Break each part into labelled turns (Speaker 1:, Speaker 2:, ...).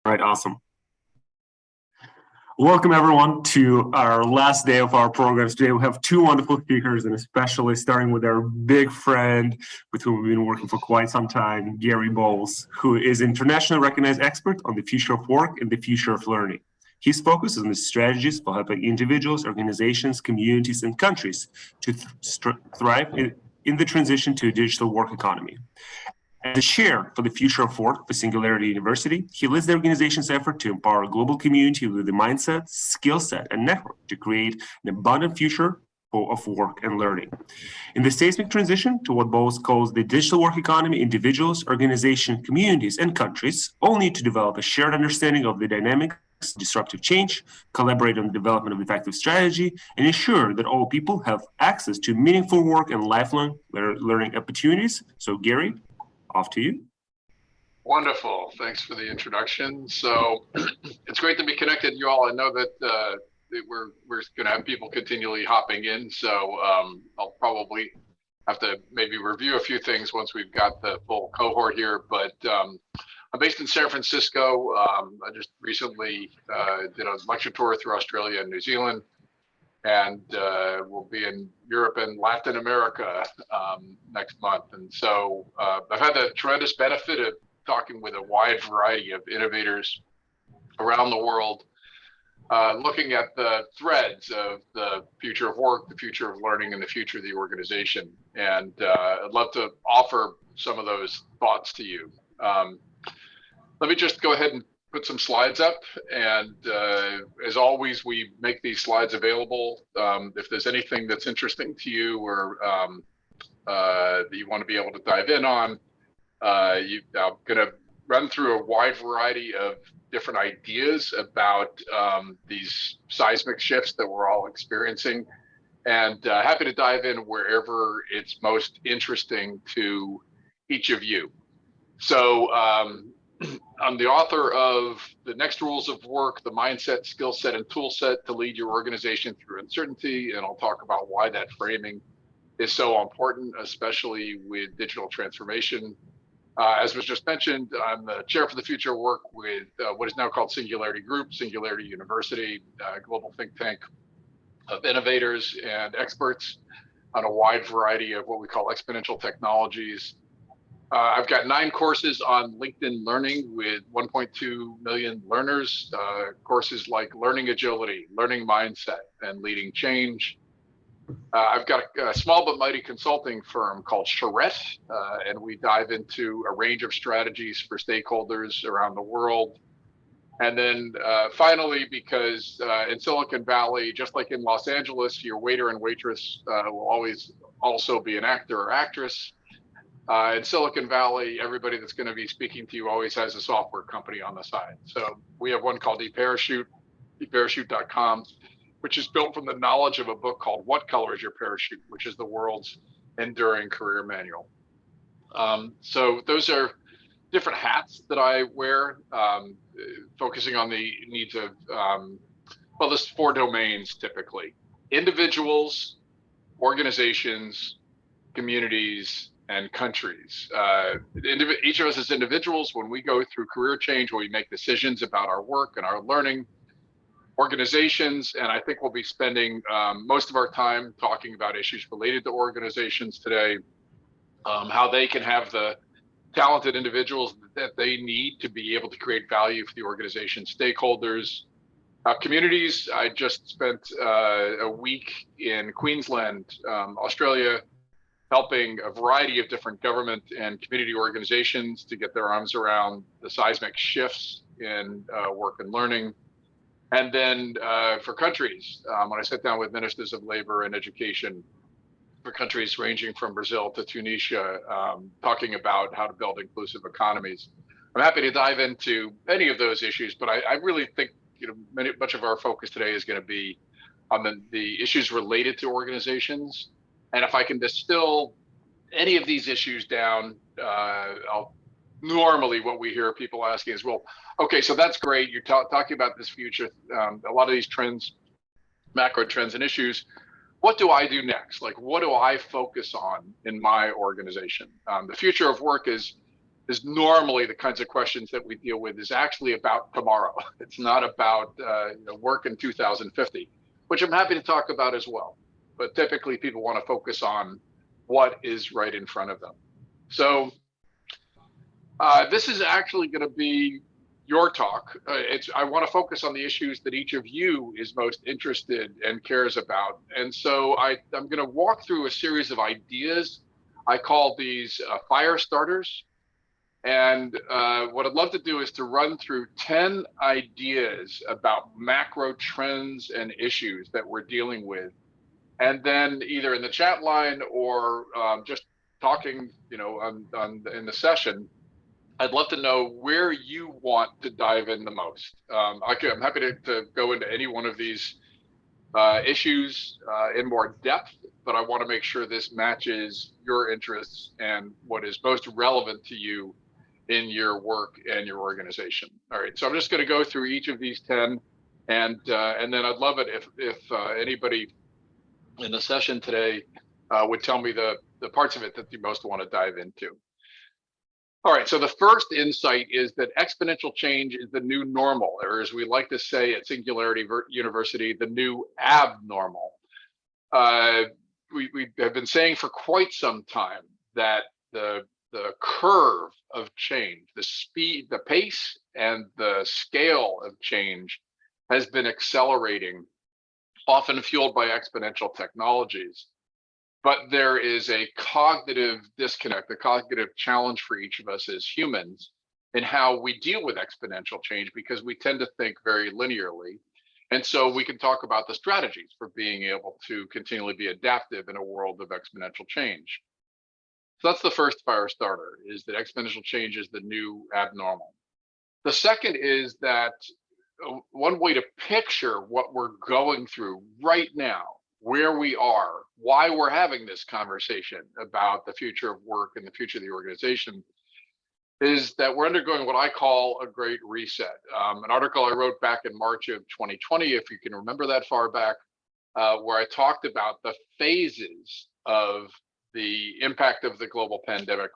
Speaker 1: All right, awesome. Welcome everyone to our last day of our programs. Today we have two wonderful speakers, and especially starting with our big friend with whom we've been working for quite some time, Gary Bowles, who is an internationally recognized expert on the future of work and the future of learning. His focus is on the strategies for helping individuals, organizations, communities, and countries to thrive in the transition to a digital work economy. As a chair for the future of work for Singularity University, he leads the organization's effort to empower a global community with the mindset, skill set, and network to create an abundant future of work and learning. In the seismic transition to what Bowles calls the digital work economy, individuals, organizations, communities, and countries all need to develop a shared understanding of the dynamics, disruptive change, collaborate on the development of effective strategy, and ensure that all people have access to meaningful work and lifelong learning opportunities. So, Gary, off to you.
Speaker 2: Wonderful. Thanks for the introduction. So it's great to be connected, you all. I know that we're going to have people continually hopping in, so I'll probably have to maybe review a few things once we've got the full cohort here. But I'm based in San Francisco. I just recently did a lecture tour through Australia and New Zealand, and we'll be in Europe and Latin America next month. And so I've had the tremendous benefit of talking with a wide variety of innovators around the world, looking at the threads of the future of work, the future of learning, and the future of the organization. And I'd love to offer some of those thoughts to you. Let me just go ahead and put some slides up, and as always, we make these slides available. If there's anything that's interesting to you or that you want to be able to dive in on, I'm going to run through a wide variety of different ideas about these seismic shifts that we're all experiencing, and happy to dive in wherever it's most interesting to each of you. So I'm the author of The Next Rules of Work, the mindset, skill set, and tool set to lead your organization through uncertainty. And I'll talk about why that framing is so important, especially with digital transformation. As was just mentioned, I'm the chair for the future of work with what is now called Singularity Group, Singularity University, a global think tank of innovators and experts on a wide variety of what we call exponential technologies. I've got 9 courses on LinkedIn Learning with 1.2 million learners, courses like Learning Agility, Learning Mindset, and Leading Change. I've got a small but mighty consulting firm called Charette, and we dive into a range of strategies for stakeholders around the world. And then finally, because in Silicon Valley, just like in Los Angeles, your waiter and waitress will always also be an actor or actress. In Silicon Valley, everybody that's going to be speaking to you always has a software company on the side. So we have one called eParachute, eParachute.com, which is built from the knowledge of a book called What Color is Your Parachute, which is the world's enduring career manual. So those are different hats that I wear, focusing on the needs of, well, there's 4 domains typically: individuals, organizations, communities, and countries. Each of us as individuals, when we go through career change, when we make decisions about our work and our learning, organizations, and I think we'll be spending most of our time talking about issues related to organizations today, how they can have the talented individuals that they need to be able to create value for the organization stakeholders. Communities, I just spent a week in Queensland, Australia, helping a variety of different government and community organizations to get their arms around the seismic shifts in work and learning. And then for countries, when I sat down with ministers of labor and education for countries ranging from Brazil to Tunisia, talking about how to build inclusive economies. I'm happy to dive into any of those issues, but I really think much of our focus today is going to be on the issues related to organizations. And if I can distill any of these issues down, normally what we hear people asking is, well, okay, so that's great. You're talking about this future, a lot of these trends, macro trends and issues. What do I do next? Like, what do I focus on in my organization? The future of work is is normally the kinds of questions that we deal with is actually about tomorrow. It's not about work in 2050, which I'm happy to talk about as well. But typically people want to focus on what is right in front of them. So this is actually going to be your talk. I want to focus on the issues that each of you is most interested and cares about. And so I'm going to walk through a series of ideas. I call these fire starters. And what I'd love to do is to run through 10 ideas about macro trends and issues that we're dealing with. And then either in the chat line or just talking, in the session, I'd love to know where you want to dive in the most. I'm happy to go into any one of these issues in more depth, but I want to make sure this matches your interests and what is most relevant to you in your work and your organization. All right, so I'm just going to go through each of these 10, and then I'd love it if anybody in the session today would tell me the parts of it that you most want to dive into. All right, so the first insight is that exponential change is the new normal, or as we like to say at Singularity University, the new abnormal. We have been saying for quite some time that the curve of change, the speed, the pace, and the scale of change has been accelerating, often fueled by exponential technologies. But there is a cognitive disconnect, a cognitive challenge for each of us as humans in how we deal with exponential change, because we tend to think very linearly. And so we can talk about the strategies for being able to continually be adaptive in a world of exponential change. So that's the first fire starter, is that exponential change is the new abnormal. The second is that one way to picture what we're going through right now, where we are, why we're having this conversation about the future of work and the future of the organization, is that we're undergoing what I call a great reset. An article I wrote back in March of 2020, if you can remember that far back, where I talked about the phases of the impact of the global pandemic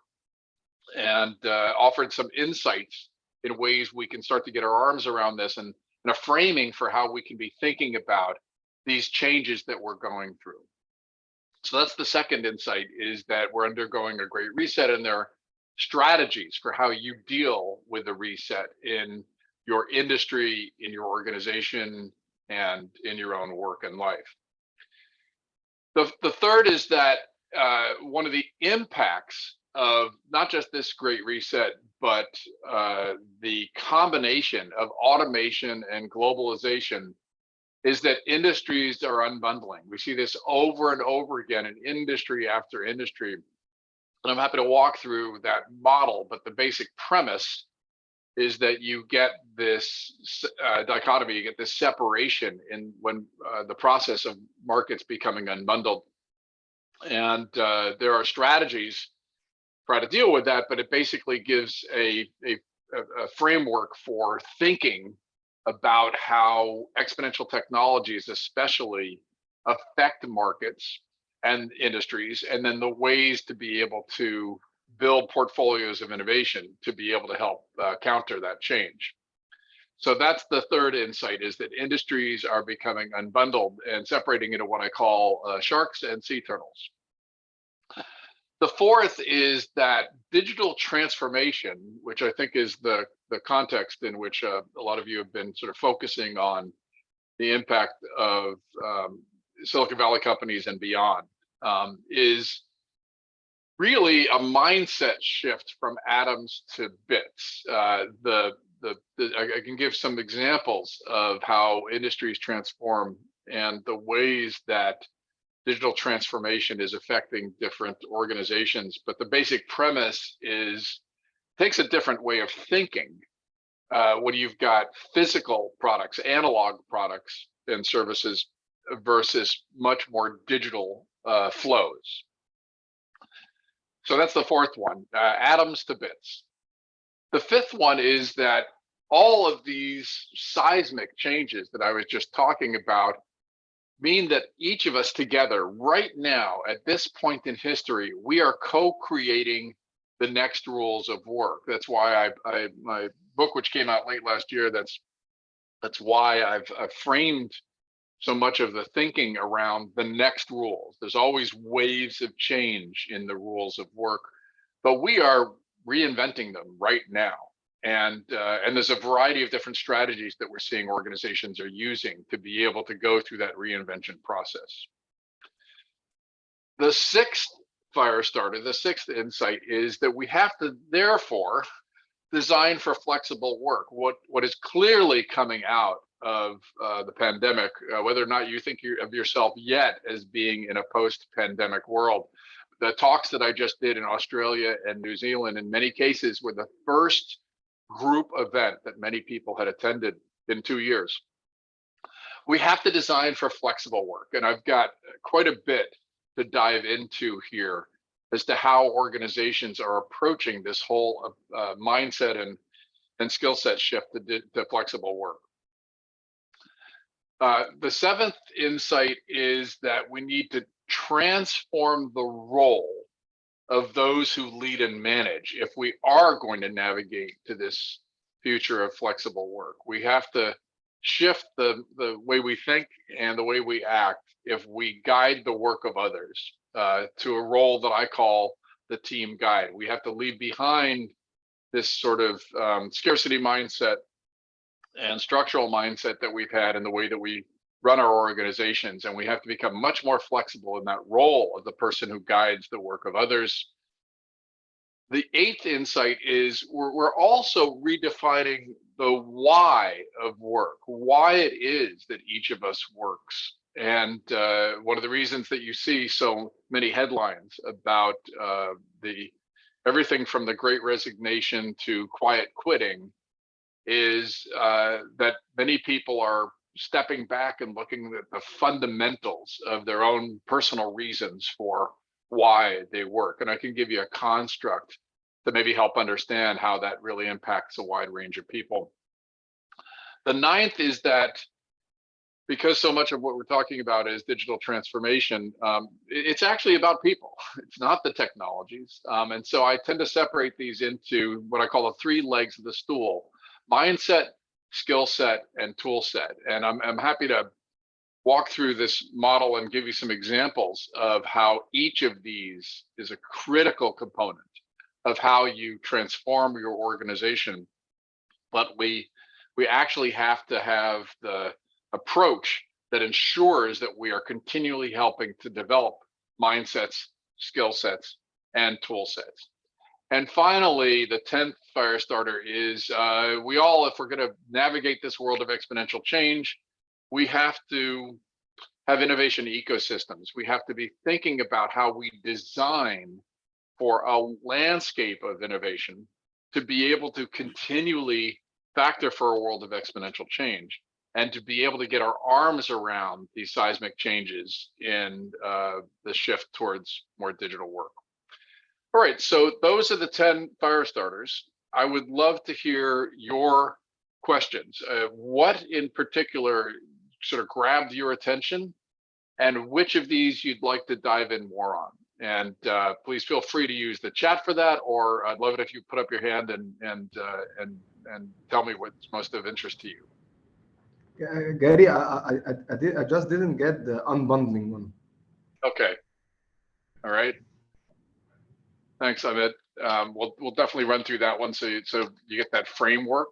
Speaker 2: and offered some insights in ways we can start to get our arms around this and a framing for how we can be thinking about these changes that we're going through. So that's the second insight, is that we're undergoing a great reset, and there are strategies for how you deal with the reset in your industry, in your organization, and in your own work and life. The third is that one of the impacts of not just this great reset, but the combination of automation and globalization is that industries are unbundling. We see this over and over again in industry after industry. And I'm happy to walk through that model, but the basic premise is that you get this dichotomy, you get this separation in when the process of markets becoming unbundled. And there are strategies to try to deal with that, but it basically gives a framework for thinking about how exponential technologies especially affect markets and industries, and then the ways to be able to build portfolios of innovation to be able to help counter that change. So that's the third insight, is that industries are becoming unbundled and separating into what I call sharks and sea turtles. The fourth is that digital transformation, which I think is the context in which a lot of you have been sort of focusing on the impact of Silicon Valley companies and beyond, is really a mindset shift from atoms to bits. I can give some examples of how industries transform and the ways that digital transformation is affecting different organizations. But the basic premise is, takes a different way of thinking when you've got physical products, analog products and services versus much more digital flows. So that's the fourth one, atoms to bits. The fifth one is that all of these seismic changes that I was just talking about mean that each of us together right now, at this point in history, we are co-creating the next rules of work. That's why my book, which came out late last year, that's why I've framed so much of the thinking around the next rules. There's always waves of change in the rules of work, but we are reinventing them right now. And there's a variety of different strategies that we're seeing organizations are using to be able to go through that reinvention process. The sixth fire starter, the sixth insight is that we have to therefore design for flexible work. What is clearly coming out of the pandemic, whether or not you think of yourself yet as being in a post-pandemic world, the talks that I just did in Australia and New Zealand in many cases were the first group event that many people had attended in 2 years. We have to design for flexible work, and I've got quite a bit to dive into here as to how organizations are approaching this whole mindset and skill set shift to flexible work. The seventh insight is that we need to transform the role of those who lead and manage if we are going to navigate to this future of flexible work. We have to shift the way we think and the way we act if we guide the work of others to a role that I call the team guide. We have to leave behind this sort of scarcity mindset and structural mindset that we've had in the way that we run our organizations, and we have to become much more flexible in that role of the person who guides the work of others. The eighth insight is we're also redefining the why of work, why it is that each of us works. And one of the reasons that you see so many headlines about everything from the Great Resignation to quiet quitting is that many people are stepping back and looking at the fundamentals of their own personal reasons for why they work. And I can give you a construct to maybe help understand how that really impacts a wide range of people. The ninth is that because so much of what we're talking about is digital transformation, it's actually about people. It's not the technologies. And so I tend to separate these into what I call the three legs of the stool: mindset, skill set, and tool set. And I'm happy to walk through this model and give you some examples of how each of these is a critical component of how you transform your organization. But we actually have to have the approach that ensures that we are continually helping to develop mindsets, skill sets, and tool sets. And finally, the 10th fire starter is we all, if we're going to navigate this world of exponential change, we have to have innovation ecosystems. We have to be thinking about how we design for a landscape of innovation to be able to continually factor for a world of exponential change and to be able to get our arms around these seismic changes in the shift towards more digital work. All right, so those are the 10 fire starters. I would love to hear your questions. What in particular sort of grabbed your attention, and which of these you'd like to dive in more on? And please feel free to use the chat for that, or I'd love it if you put up your hand and tell me what's most of interest to you.
Speaker 3: Gary, I just didn't get the unbundling one.
Speaker 2: Okay. All right. Thanks, Amit. We'll definitely run through that one so you get that framework.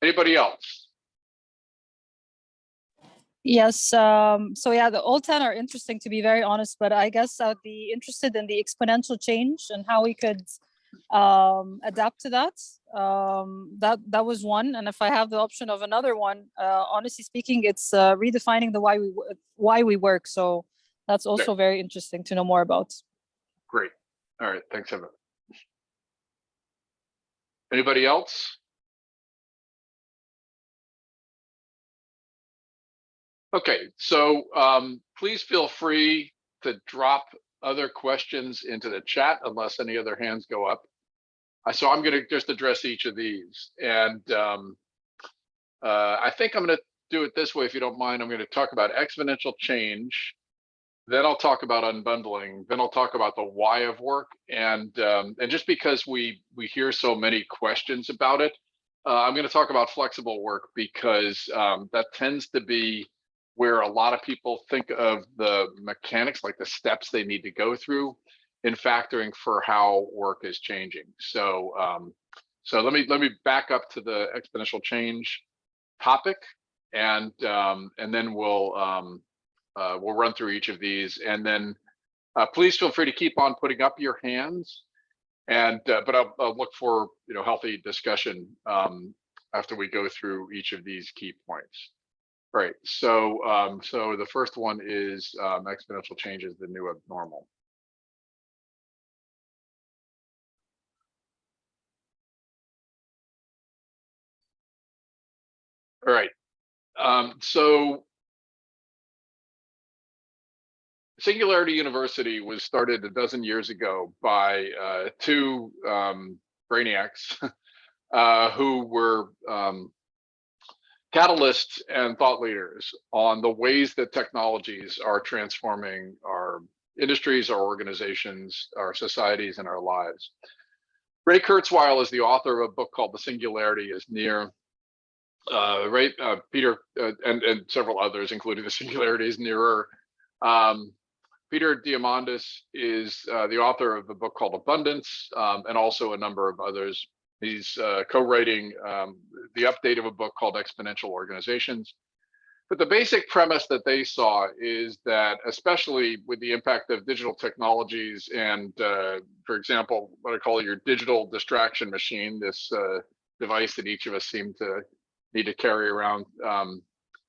Speaker 2: Anybody else?
Speaker 4: Yes. So yeah, the all 10 are interesting, to be very honest, but I guess I'd be interested in the exponential change and how we could adapt to that. That was one. And if I have the option of another one, honestly speaking, it's redefining the why we work. So that's also very interesting to know more about.
Speaker 2: Great. All right. Thanks, Emma. Anybody else? Okay, so please feel free to drop other questions into the chat unless any other hands go up. So I'm going to just address each of these. And I think I'm going to do it this way, if you don't mind. I'm going to talk about exponential change, Then I'll talk about unbundling. Then I'll talk about the why of work. And just because we hear so many questions about it, I'm going to talk about flexible work because that tends to be where a lot of people think of the mechanics, like the steps they need to go through in factoring for how work is changing. So let me back up to the exponential change topic, and then we'll run through each of these, and then please feel free to keep on putting up your hands, and but I'll look for healthy discussion after we go through each of these key points. All right, so the first one is exponential change is the new abnormal. All right, so Singularity University was started a dozen years ago by two brainiacs who were catalysts and thought leaders on the ways that technologies are transforming our industries, our organizations, our societies, and our lives. Ray Kurzweil is the author of a book called The Singularity is Near. Peter and several others, including The Singularity is Nearer. Peter Diamandis is the author of a book called Abundance, and also a number of others. He's co-writing the update of a book called Exponential Organizations. But the basic premise that they saw is that, especially with the impact of digital technologies and, for example, what I call your digital distraction machine, this device that each of us seem to need to carry around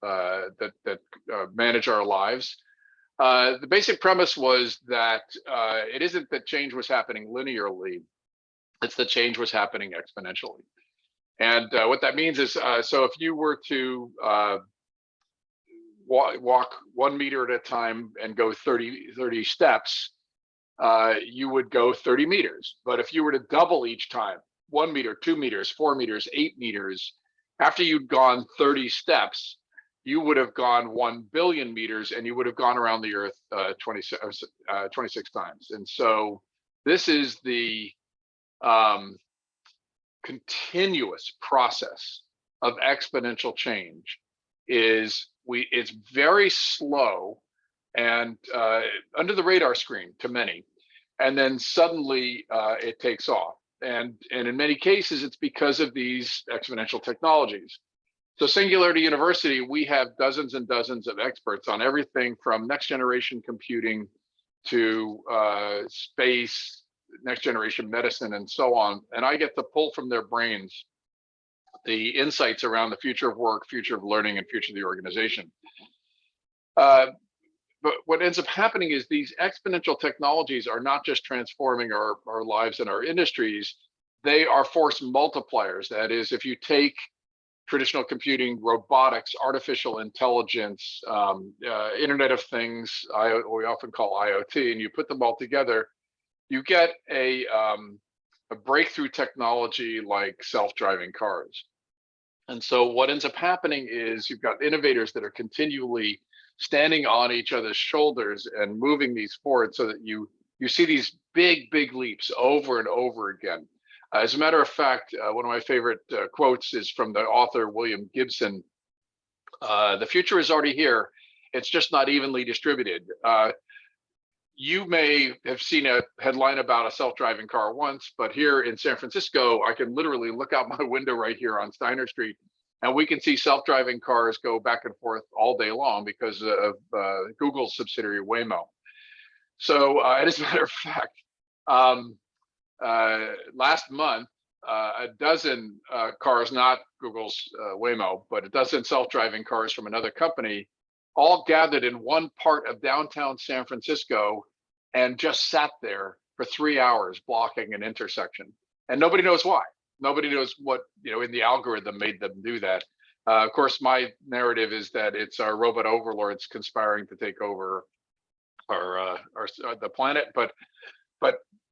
Speaker 2: that manage our lives. The basic premise was that it isn't that change was happening linearly, it's that change was happening exponentially. And what that means is, so if you were to walk 1 meter at a time and go 30 steps, you would go 30 meters. But if you were to double each time, 1 meter, 2 meters, 4 meters, 8 meters, after you'd gone 30 steps, you would have gone 1 billion meters, and you would have gone around the Earth 26 times. And so this is the continuous process of exponential change. It's very slow and under the radar screen to many, and then suddenly it takes off. And in many cases, it's because of these exponential technologies. So Singularity University, we have dozens and dozens of experts on everything from next generation computing to space, next generation medicine, and so on. And I get to pull from their brains the insights around the future of work, future of learning, and future of the organization. But what ends up happening is these exponential technologies are not just transforming our lives and our industries, they are force multipliers. That is, if you take traditional computing, robotics, artificial intelligence, Internet of Things, we often call IoT, and you put them all together, you get a breakthrough technology like self-driving cars. And so what ends up happening is you've got innovators that are continually standing on each other's shoulders and moving these forward, so that you see these big leaps over and over again. As a matter of fact, one of my favorite quotes is from the author William Gibson. The future is already here. It's just not evenly distributed. You may have seen a headline about a self-driving car once, but here in San Francisco, I can literally look out my window right here on Steiner Street, and we can see self-driving cars go back and forth all day long because of Google's subsidiary Waymo. So, as a matter of fact, last month, a dozen cars, not Google's Waymo, but a dozen self-driving cars from another company, all gathered in one part of downtown San Francisco and just sat there for 3 hours blocking an intersection. And nobody knows why. Nobody knows what, in the algorithm made them do that. Of course, my narrative is that it's our robot overlords conspiring to take over the planet. But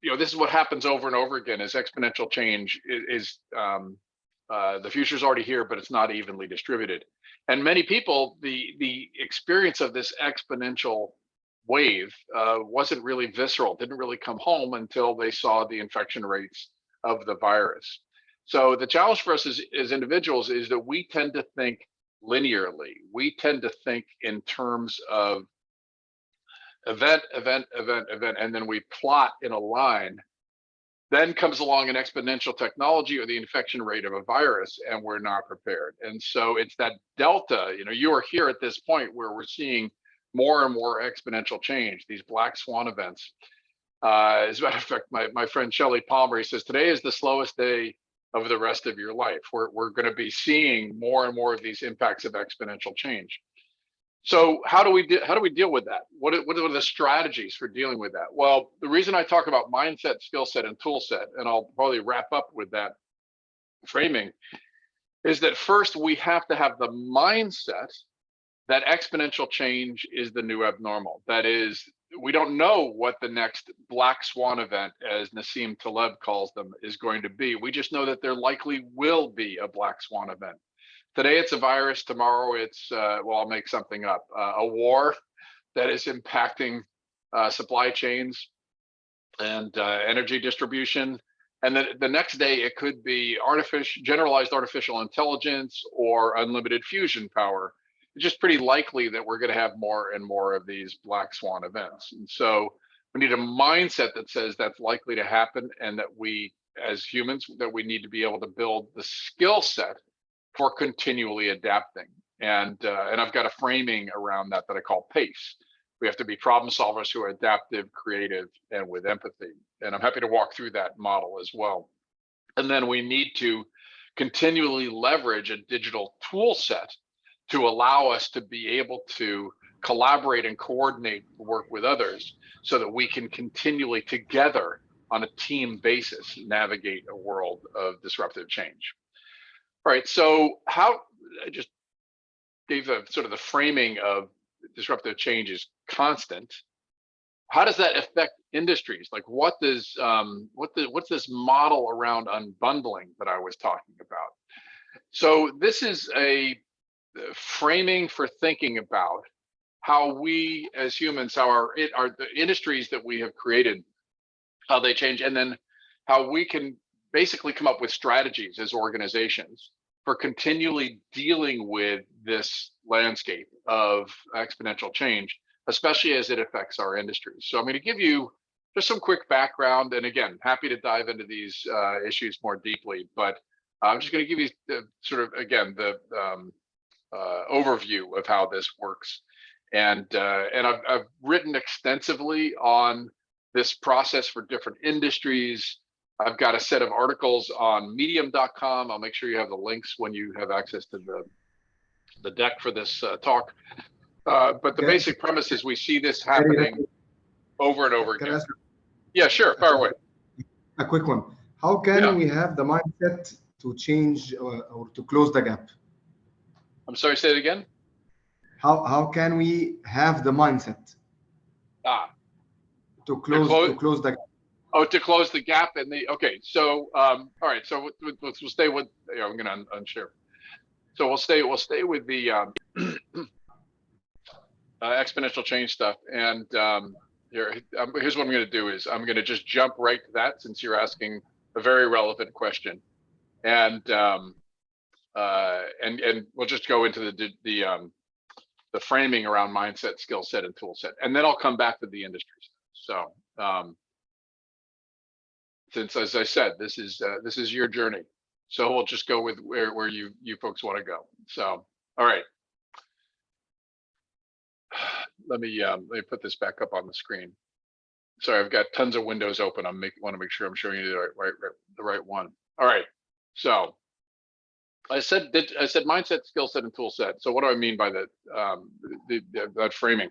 Speaker 2: this is what happens over and over again, is exponential change is the future's already here, but it's not evenly distributed. And many people, the experience of this exponential wave wasn't really visceral, didn't really come home until they saw the infection rates of the virus. So the challenge for us as individuals is that we tend to think linearly. We tend to think in terms of event, and then we plot in a line. Then comes along an exponential technology or the infection rate of a virus, and we're not prepared. And so it's that delta, you are here at this point where we're seeing more and more exponential change, these black swan events. As a matter of fact, my friend Shelley Palmer, he says, today is the slowest day of the rest of your life. We're going to be seeing more and more of these impacts of exponential change. So how do we deal with that? What are the strategies for dealing with that? Well, the reason I talk about mindset, skill set, and tool set, and I'll probably wrap up with that framing, is that first we have to have the mindset that exponential change is the new abnormal. That is, we don't know what the next black swan event, as Nassim Taleb calls them, is going to be. We just know that there likely will be a black swan event. Today it's a virus, tomorrow it's, well, I'll make something up, a war that is impacting supply chains and energy distribution. And then the next day it could be generalized artificial intelligence or unlimited fusion power. It's just pretty likely that we're going to have more and more of these black swan events. And so we need a mindset that says that's likely to happen, and that we, as humans, that we need to be able to build the skill set for continually adapting. And I've got a framing around that I call PACE. We have to be problem solvers who are adaptive, creative, and with empathy. And I'm happy to walk through that model as well. And then we need to continually leverage a digital tool set to allow us to be able to collaborate and coordinate work with others, so that we can continually together on a team basis navigate a world of disruptive change. All right, so how, I just gave a sort of the framing of disruptive change is constant. How does that affect industries? Like what's this model around unbundling that I was talking about? So this is a framing for thinking about how we as humans, how the industries that we have created, how they change, and then how we can basically come up with strategies as organizations for continually dealing with this landscape of exponential change, especially as it affects our industries. So I'm going to give you just some quick background, and again, happy to dive into these issues more deeply, but I'm just going to give you the sort of, again, the overview of how this works. And I've written extensively on this process for different industries. I've got a set of articles on medium.com. I'll make sure you have the links when you have access to the deck for this talk. But the basic premise is we see this happening over and over again. Yeah, sure, fire away.
Speaker 3: A quick one. How can we have the mindset to change or to close the gap?
Speaker 2: I'm sorry, say it again.
Speaker 3: How can we have the mindset to close the gap?
Speaker 2: Oh, to close the gap in the, okay. So, all right. So we'll stay with, I'm going to unshare. So we'll stay with the exponential change stuff. And here's what I'm going to do is I'm going to just jump right to that, since you're asking a very relevant question. And we'll just go into the framing around mindset, skill set, and tool set, and then I'll come back to the industries. So, since, as I said, this is your journey, so we'll just go with where you folks want to go. So, all right, let me put this back up on the screen. Sorry, I've got tons of windows open. I want to make sure I'm showing you the right one. All right, so I said mindset, skill set, and tool set. So what do I mean by that framing?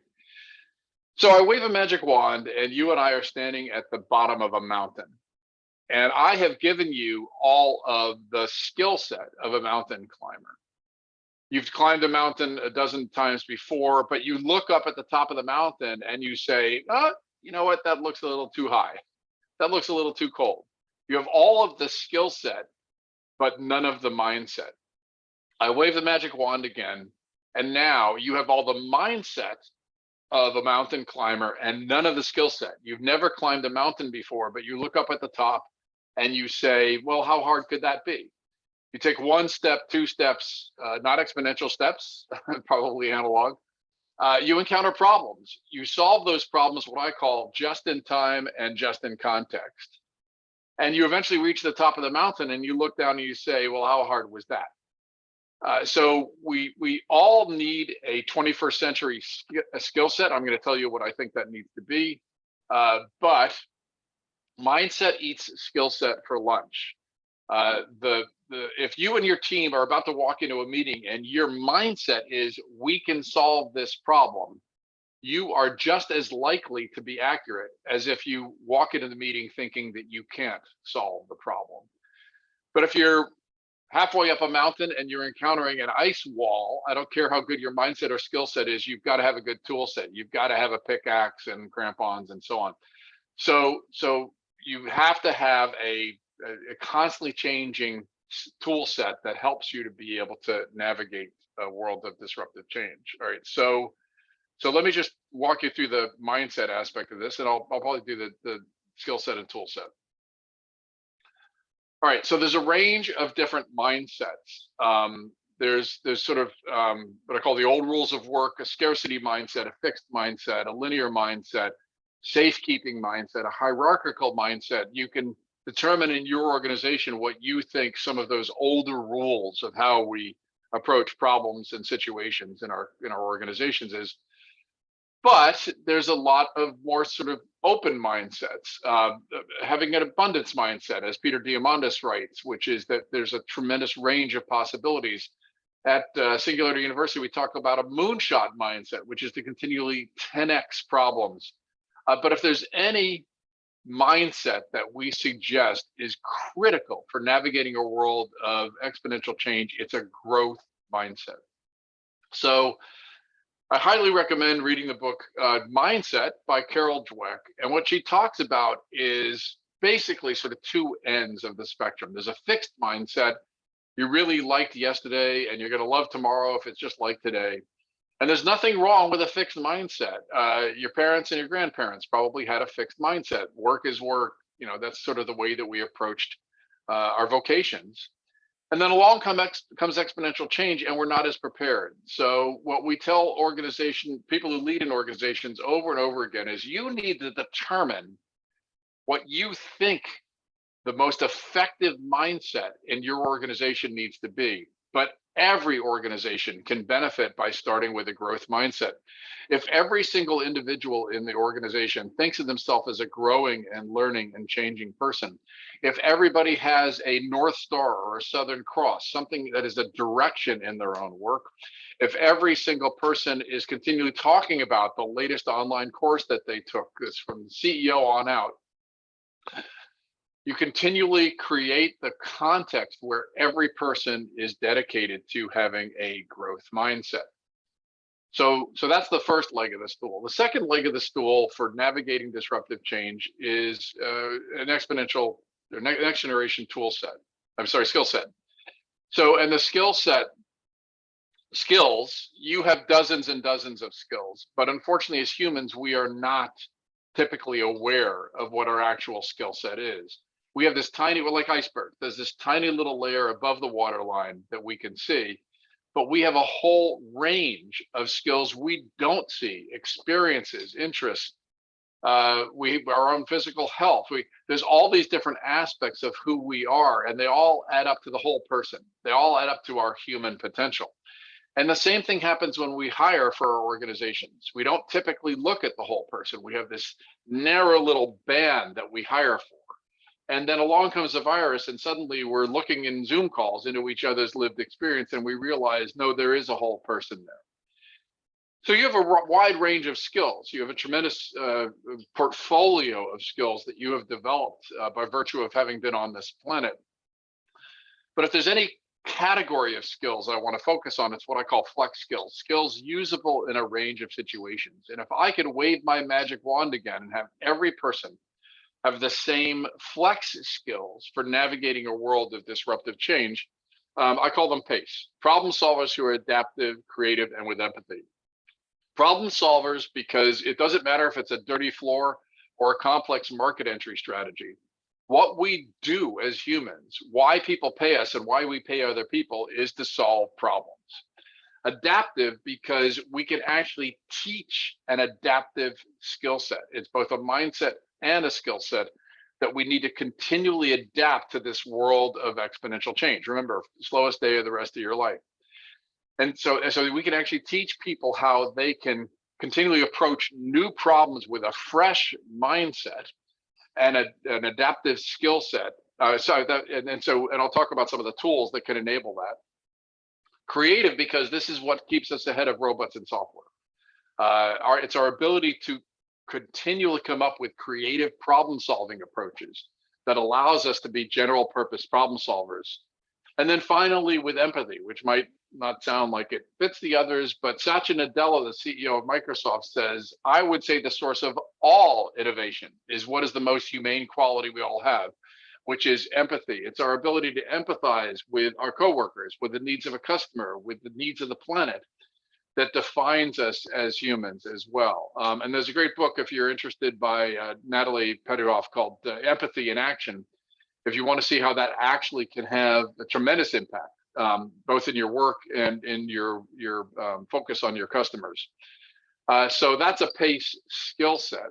Speaker 2: So I wave a magic wand, and you and I are standing at the bottom of a mountain. And I have given you all of the skill set of a mountain climber. You've climbed a mountain a dozen times before, but you look up at the top of the mountain and you say, oh, you know what, that looks a little too high. That looks a little too cold. You have all of the skill set, but none of the mindset. I wave the magic wand again, and now you have all the mindset, of a mountain climber and none of the skill set. You've never climbed a mountain before, but you look up at the top and you say, well, how hard could that be? You take 1 step, 2 steps, not exponential steps, probably analog. You encounter problems. You solve those problems, what I call just in time and just in context. And you eventually reach the top of the mountain and you look down and you say, well, how hard was that? So we all need a 21st century skill set. I'm going to tell you what I think that needs to be. But mindset eats skill set for lunch. If you and your team are about to walk into a meeting and your mindset is, we can solve this problem, you are just as likely to be accurate as if you walk into the meeting thinking that you can't solve the problem. But if you're halfway up a mountain and you're encountering an ice wall, I don't care how good your mindset or skill set is, you've got to have a good tool set. You've got to have a pickaxe and crampons and so on. So you have to have a constantly changing tool set that helps you to be able to navigate a world of disruptive change. All right, so let me just walk you through the mindset aspect of this, and I'll probably do the skill set and tool set. All right, so there's a range of different mindsets. There's sort of what I call the old rules of work, a scarcity mindset, a fixed mindset, a linear mindset, safekeeping mindset, a hierarchical mindset. You can determine in your organization what you think some of those older rules of how we approach problems and situations in our organizations is. But there's a lot of more sort of open mindsets, having an abundance mindset, as Peter Diamandis writes, which is that there's a tremendous range of possibilities. At Singularity University, we talk about a moonshot mindset, which is to continually 10x problems. But if there's any mindset that we suggest is critical for navigating a world of exponential change, it's a growth mindset. So I highly recommend reading the book Mindset by Carol Dweck. And what she talks about is basically sort of 2 ends of the spectrum. There's a fixed mindset. You really liked yesterday and you're going to love tomorrow if it's just like today. And there's nothing wrong with a fixed mindset. Your parents and your grandparents probably had a fixed mindset. Work is work. You know, that's sort of the way that we approached our vocations. And then along comes exponential change, and we're not as prepared. So what we tell people who lead in organizations over and over again is, you need to determine what you think the most effective mindset in your organization needs to be. But every organization can benefit by starting with a growth mindset. If every single individual in the organization thinks of themselves as a growing and learning and changing person, if everybody has a North Star or a Southern Cross, something that is a direction in their own work, if every single person is continually talking about the latest online course that they took, this from the CEO on out, you continually create the context where every person is dedicated to having a growth mindset. So that's the first leg of the stool. The second leg of the stool for navigating disruptive change is an exponential or next generation skill set. So, and the skills, you have dozens and dozens of skills, but unfortunately as humans, we are not typically aware of what our actual skill set is. We have this tiny, well, like iceberg, there's this tiny little layer above the waterline that we can see, but we have a whole range of skills we don't see, experiences, interests, our own physical health. There's all these different aspects of who we are, and they all add up to the whole person. They all add up to our human potential. And the same thing happens when we hire for our organizations. We don't typically look at the whole person. We have this narrow little band that we hire for. And then along comes the virus, and suddenly we're looking in Zoom calls into each other's lived experience, and we realize, no, there is a whole person there. So you have a wide range of skills. You have a tremendous portfolio of skills that you have developed by virtue of having been on this planet. But if there's any category of skills I want to focus on, it's what I call flex skills, skills usable in a range of situations. And if I could wave my magic wand again and have every person have the same flex skills for navigating a world of disruptive change, I call them PACE, problem solvers who are adaptive, creative, and with empathy. Problem solvers, because it doesn't matter if it's a dirty floor or a complex market entry strategy. What we do as humans, why people pay us and why we pay other people, is to solve problems. Adaptive, because we can actually teach an adaptive skill set. It's both a mindset and a skill set that we need to continually adapt to this world of exponential change. Remember, slowest day of the rest of your life. And so we can actually teach people how they can continually approach new problems with a fresh mindset and an adaptive skill set. And I'll talk about some of the tools that can enable that. Creative, because this is what keeps us ahead of robots and software. It's our ability to continually come up with creative problem solving approaches that allows us to be general purpose problem solvers. And then finally, with empathy, which might not sound like it fits the others, but Satya Nadella, the CEO of Microsoft, says, I would say the source of all innovation is what is the most humane quality we all have, which is empathy. It's our ability to empathize with our coworkers, with the needs of a customer, with the needs of the planet, that defines us as humans as well. And there's a great book, if you're interested, by Natalie Peterhoff called Empathy in Action, if you want to see how that actually can have a tremendous impact, both in your work and in your focus on your customers. So that's a PACE skill set.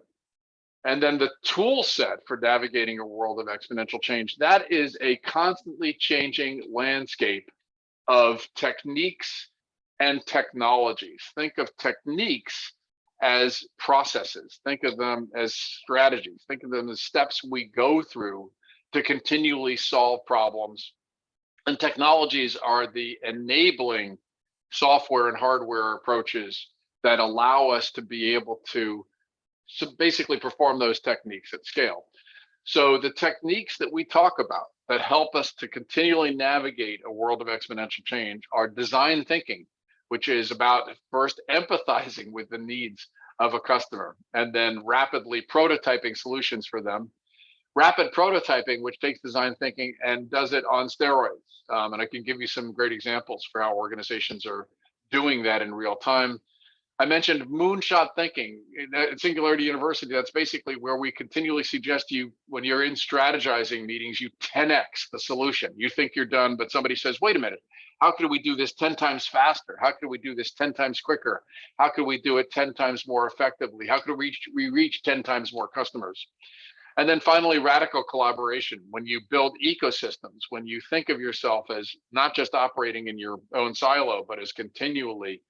Speaker 2: And then the tool set for navigating a world of exponential change, that is a constantly changing landscape of techniques and technologies. Think of techniques as processes. Think of them as strategies. Think of them as steps we go through to continually solve problems. And technologies are the enabling software and hardware approaches that allow us to be able to basically perform those techniques at scale. So the techniques that we talk about that help us to continually navigate a world of exponential change are design thinking, which is about first empathizing with the needs of a customer and then rapidly prototyping solutions for them. Rapid prototyping, which takes design thinking and does it on steroids. And I can give you some great examples for how organizations are doing that in real time. I mentioned moonshot thinking at Singularity University. That's basically where we continually suggest you, when you're in strategizing meetings, you 10x the solution. You think you're done, but somebody says, wait a minute, how could we do this 10 times faster? How could we do this 10 times quicker? How could we do it 10 times more effectively? How could we reach 10 times more customers? And then finally, radical collaboration. When you build ecosystems, when you think of yourself as not just operating in your own silo, but as continually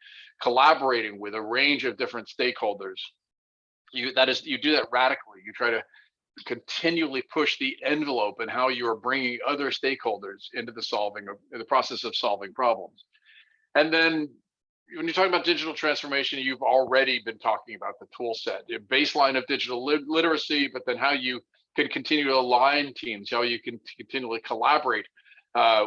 Speaker 2: collaborating with a range of different stakeholders, you do that radically. You try to continually push the envelope in how you are bringing other stakeholders into the process of solving problems. And then when you're talking about digital transformation, you've already been talking about the tool set, the baseline of digital literacy, but then how you can continue to align teams, how you can continually collaborate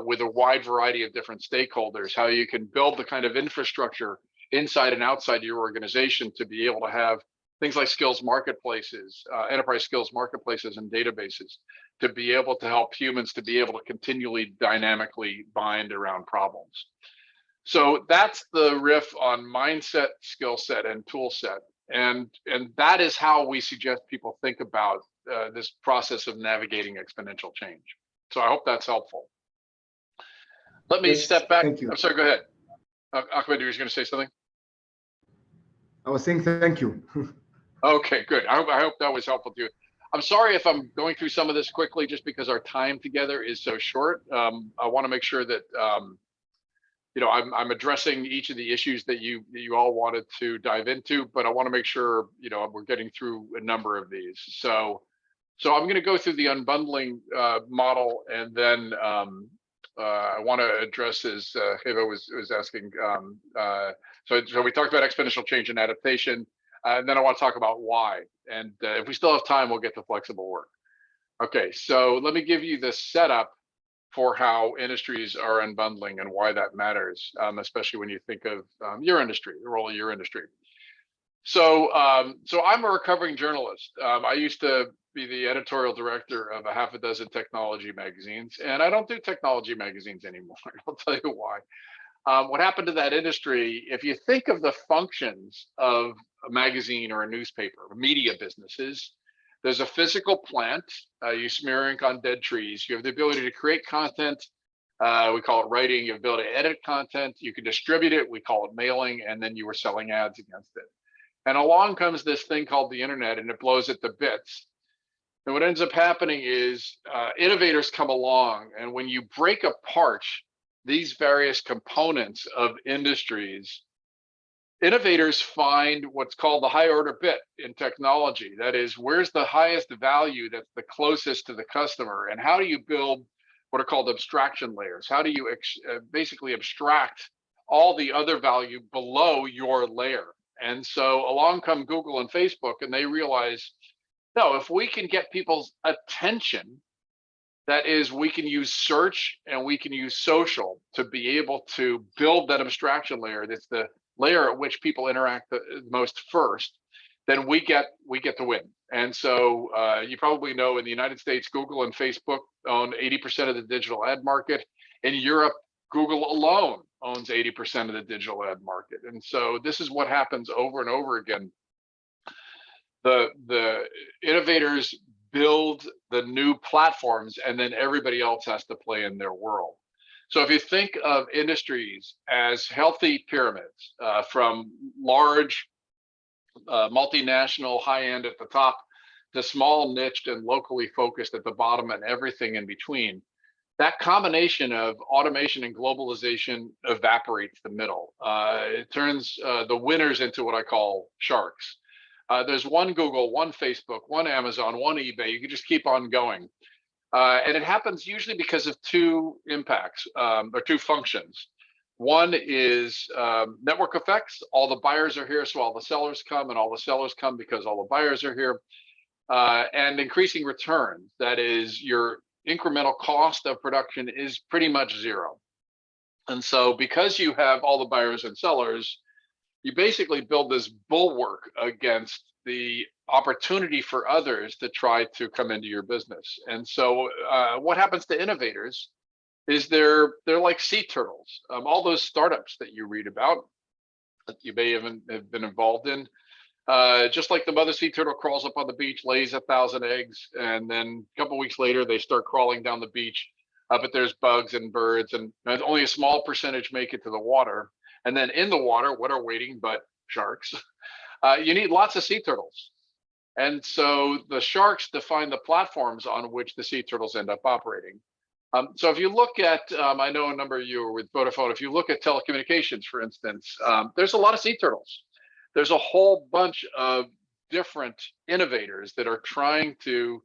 Speaker 2: with a wide variety of different stakeholders, how you can build the kind of infrastructure inside and outside your organization to be able to have things like skills marketplaces, enterprise skills marketplaces and databases, to be able to help humans to be able to continually dynamically bind around problems. So that's the riff on mindset, skill set, and tool set. And that is how we suggest people think about this process of navigating exponential change. So I hope that's helpful. Let me step back.
Speaker 3: Thank you.
Speaker 2: I'm sorry, go ahead. Ahmed, you were going to say something?
Speaker 3: I was saying thank you.
Speaker 2: Okay, good. I hope that was helpful to you. I'm sorry if I'm going through some of this quickly, just because our time together is so short. I want to make sure that I'm addressing each of the issues that you all wanted to dive into, but I want to make sure we're getting through a number of these. So I'm going to go through the unbundling model, and then I want to address, as Heva was asking. So we talked about exponential change and adaptation, and then I want to talk about why. And if we still have time, we'll get to flexible work. Okay, so let me give you the setup for how industries are unbundling and why that matters, especially when you think of your industry, the role of your industry. So I'm a recovering journalist. I used to be the editorial director of a half a dozen technology magazines, and I don't do technology magazines anymore. I'll tell you why. What happened to that industry, if you think of the functions of a magazine or a newspaper, media businesses, there's a physical plant. You smear ink on dead trees. You have the ability to create content. We call it writing. You have the ability to edit content. You can distribute it. We call it mailing. And then you were selling ads against it. And along comes this thing called the internet, and it blows it to bits. And what ends up happening is innovators come along, and when you break apart these various components of industries, innovators find what's called the high order bit in technology. That is, where's the highest value that's the closest to the customer, and how do you build what are called abstraction layers? How do you basically abstract all the other value below your layer? And so along come Google and Facebook, and they realize, no, if we can get people's attention, that is, we can use search and we can use social to be able to build that abstraction layer. That's the layer at which people interact the most first. Then we get to win. And so you probably know in the United States, Google and Facebook own 80% of the digital ad market. In Europe, Google alone owns 80% of the digital ad market. And so this is what happens over and over again. The innovators build the new platforms, and then everybody else has to play in their world. So if you think of industries as healthy pyramids, from large multinational high-end at the top to small niched and locally focused at the bottom and everything in between, that combination of automation and globalization evaporates the middle. It turns the winners into what I call sharks. There's one Google, one Facebook, one Amazon, one eBay. You can just keep on going. And it happens usually because of two impacts, or two functions. One is network effects. All the buyers are here, so all the sellers come, and all the sellers come because all the buyers are here. And increasing returns. That is, your incremental cost of production is pretty much zero. And so because you have all the buyers and sellers, you basically build this bulwark against the opportunity for others to try to come into your business. And so what happens to innovators is they're like sea turtles. All those startups that you read about, that you may have been involved in, just like the mother sea turtle crawls up on the beach, lays 1,000 eggs, and then a couple of weeks later, they start crawling down the beach, but there's bugs and birds, and only a small percentage make it to the water. And then in the water, what are waiting but sharks? You need lots of sea turtles. And so the sharks define the platforms on which the sea turtles end up operating. So if you look at, I know a number of you are with Vodafone, if you look at telecommunications, for instance, there's a lot of sea turtles. There's a whole bunch of different innovators that are trying to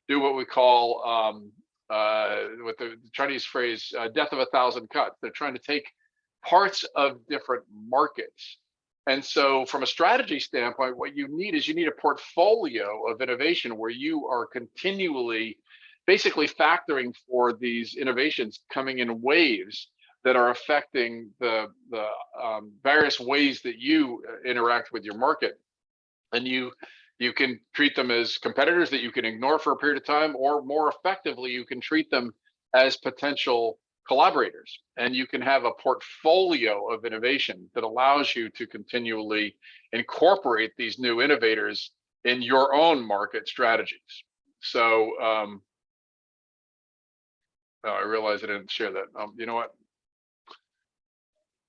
Speaker 2: do what we call, with the Chinese phrase, death of 1,000 cuts. They're trying to take parts of different markets. And so from a strategy standpoint, what you need is you need a portfolio of innovation where you are continually basically factoring for these innovations coming in waves that are affecting the various ways that you interact with your market. And you can treat them as competitors that you can ignore for a period of time, or more effectively, you can treat them as potential collaborators. And you can have a portfolio of innovation that allows you to continually incorporate these new innovators in your own market strategies. So oh, I realized I didn't share that. You know what?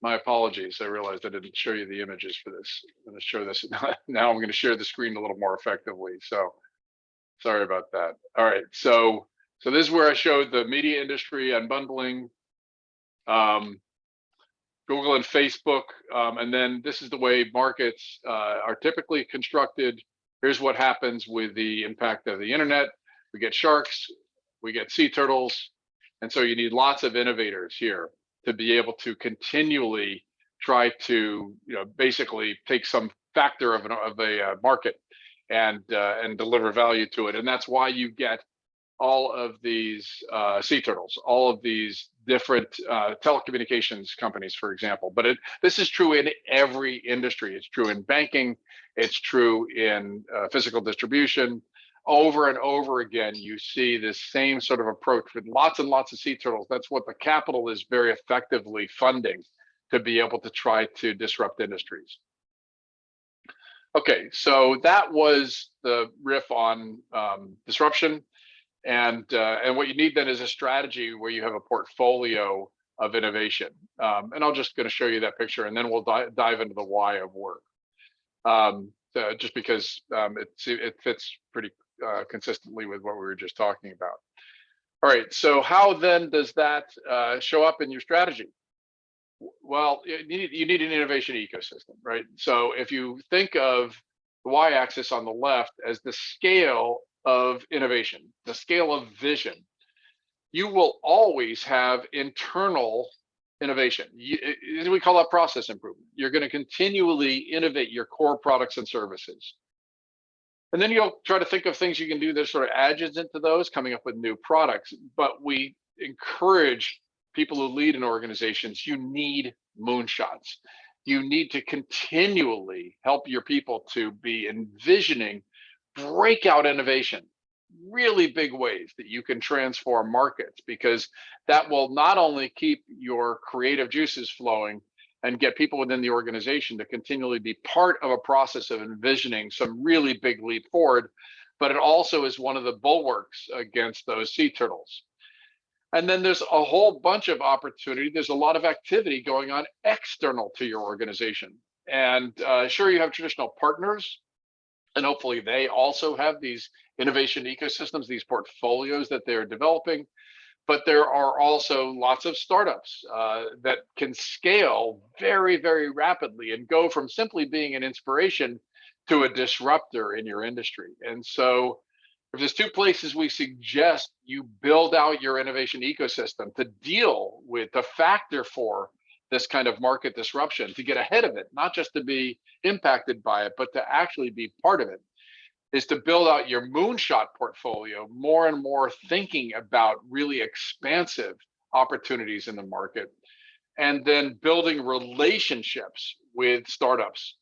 Speaker 2: My apologies. I realized I didn't show you the images for this. I'm going to show this now. I'm going to share the screen a little more effectively. So sorry about that. All right. So this is where I showed the media industry unbundling, Google and Facebook. And then this is the way markets are typically constructed. Here's what happens with the impact of the internet. We get sharks, we get sea turtles. And so you need lots of innovators here to be able to continually try to, basically take some factor of a market and deliver value to it. And that's why you get all of these sea turtles, all of these different telecommunications companies, for example. But this is true in every industry. It's true in banking. It's true in physical distribution. Over and over again, you see this same sort of approach with lots and lots of sea turtles. That's what the capital is very effectively funding. to be able to try to disrupt industries. Okay, so that was the riff on disruption, and what you need then is a strategy where you have a portfolio of innovation. And I'm just going to show you that picture, and then we'll dive into the why of work. Just because it fits pretty consistently with what we were just talking about. All right, so how then does that show up in your strategy? Well, you need an innovation ecosystem, right? So if you think of the y-axis on the left as the scale of innovation, the scale of vision, you will always have internal innovation. We call that process improvement. You're going to continually innovate your core products and services. And then you'll try to think of things you can do that sort of adjacent to those, coming up with new products. But we encourage people who lead in organizations, you need moonshots. You need to continually help your people to be envisioning breakout innovation, really big ways that you can transform markets, because that will not only keep your creative juices flowing and get people within the organization to continually be part of a process of envisioning some really big leap forward, but it also is one of the bulwarks against those sea turtles. And then there's a whole bunch of opportunity. There's a lot of activity going on external to your organization. And sure, you have traditional partners, and hopefully they also have these innovation ecosystems, these portfolios that they're developing. But there are also lots of startups that can scale very, very rapidly and go from simply being an inspiration to a disruptor in your industry. And so if there's two places we suggest you build out your innovation ecosystem to deal with, the factor for this kind of market disruption, to get ahead of it, not just to be impacted by it, but to actually be part of it, is to build out your moonshot portfolio, more and more thinking about really expansive opportunities in the market, and then building relationships with startups,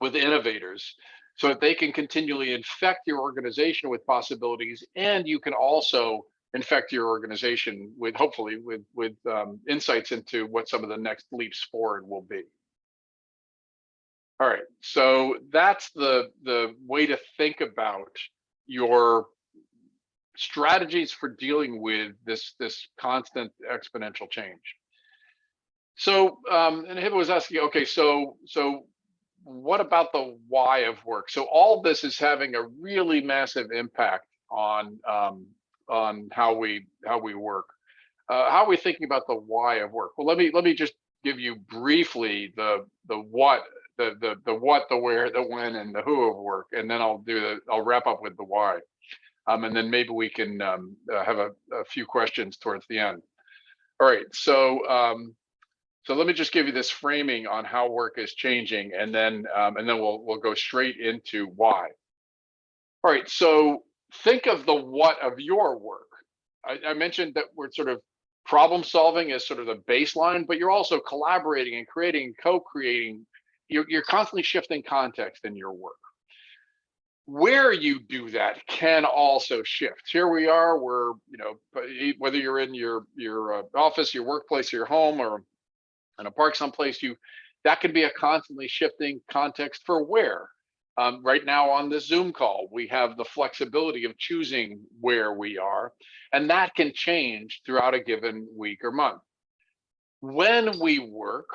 Speaker 2: with innovators, so that they can continually infect your organization with possibilities, and you can also infect your organization with, hopefully, with insights into what some of the next leaps forward will be. All right, so that's the way to think about your strategies for dealing with this constant exponential change. So, and Hiba was asking, okay, so what about the why of work? So all this is having a really massive impact on how we work. How are we thinking about the why of work? Well, let me just give you briefly the what, the what, the where, the when, and the who of work, and then I'll wrap up with the why, and then maybe we can have a few questions towards the end. All right, so let me just give you this framing on how work is changing, and then we'll go straight into why. All right, so think of the what of your work. I mentioned that we're sort of problem solving as sort of the baseline, but you're also collaborating and creating and co-creating. You're constantly shifting context in your work. Where you do that can also shift. Here we are, we're, whether you're in your office, your workplace, your home, or in a park someplace, that can be a constantly shifting context for where. Right now on this Zoom call, we have the flexibility of choosing where we are, and that can change throughout a given week or month. When we work,